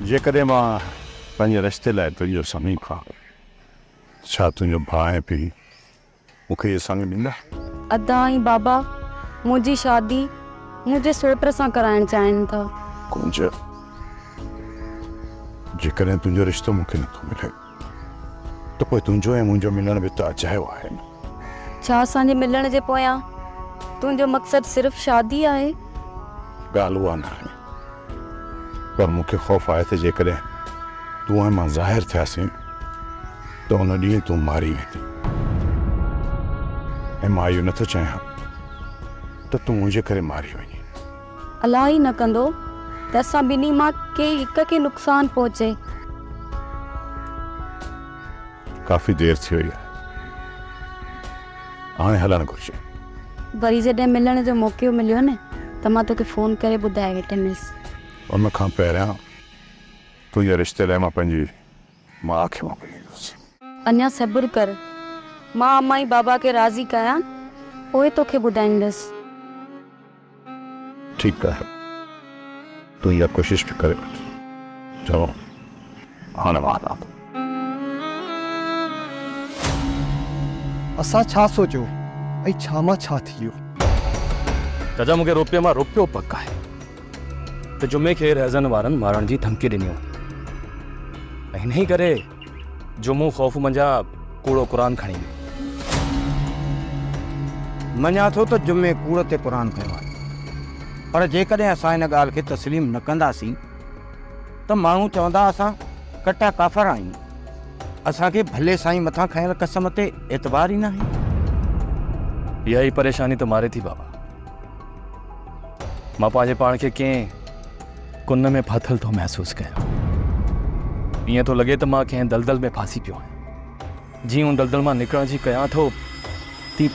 जेकॾहिं मां पंहिंजे रिश्ते लाइ तुंहिंजो समीप खां छा तुंहिंजो भाउ ऐं पीउ मूंखे इहे संग ॾींदा? अदा ऐं बाबा मुंहिंजी शादी मुंहिंजे सुहिट सां कराइण चाहिनि था। कुंज, जेकॾहिं तुंहिंजो रिश्तो मूंखे नथो मिले त पोइ तुंहिंजो ऐं मुंहिंजो मिलण बि त अजायो आहे न। छा असांजे मिलण जे पोयां तुंहिंजो मक़सदु सिर्फ़ु शादी आहे? ॻाल्हि उहा न आहे, पर मूंखे ख़ौफ़ आहे त जेकॾहिं तूं ऐं मां ज़ाहिर थियासीं त उन ॾींहुं तूं मारी वेंदी। ऐं मां इहो नथो चाहियां त तूं मुंहिंजे करे मारी वञे। अलाह ई न कंदो त असां ॿिन्ही मां कंहिं हिक खे नुक़सानु पहुचे। काफ़ी देरि थी वई आहे, हाणे हलणु घुरिजे। वरी जॾहिं मिलण जो मौक़ो मिलियो न त मां तोखे फ़ोन करे ॿुधाए वेठंदसि। उन खां पहिरियां तुंहिंजे रिश्ते लाइ मां पंहिंजी माउ खे मोकिलींदुसि। अञा सब्र कर, मां अम्मा ऐं बाबा खे राज़ी कयां पोइ तोखे ॿुधाईंदसि। ठीकु आहे, तूं इहा कोशिशि बि करे वठ। चलो हाणे मां हलां थो। असां छा सोचियो ऐं छा मां छा थी वियो? चाचा मूंखे रुपये मां रुपयो पक आहे त जुमे खे रहज़न वारनि मारण जी धमकी ॾिनियूं। ऐं हिन ई करे जुमो ख़ौफ़ मंझा कूड़ो क़ुरान खणी वियो। मञा थो त जुमे कूड़ ते क़ुर खयो आहे, पर जेकॾहिं असां हिन ॻाल्हि खे तस्लीम न कंदासीं त माण्हू चवंदा असां कटा काफ़र आहियूं। असांखे भले साईं मथां खयल कसम ते एतबार ई न आहे। इहा ई परेशानी त मारे थी बाबा। मां पंहिंजे पाण खे कंहिं कुन में फाथल थो महसूसु कयां। ईअं थो लॻे त मां कंहिं दलदल में फासी पियो आहियां। जीअं उन दलदल मां निकिरण जी कयां थो, ती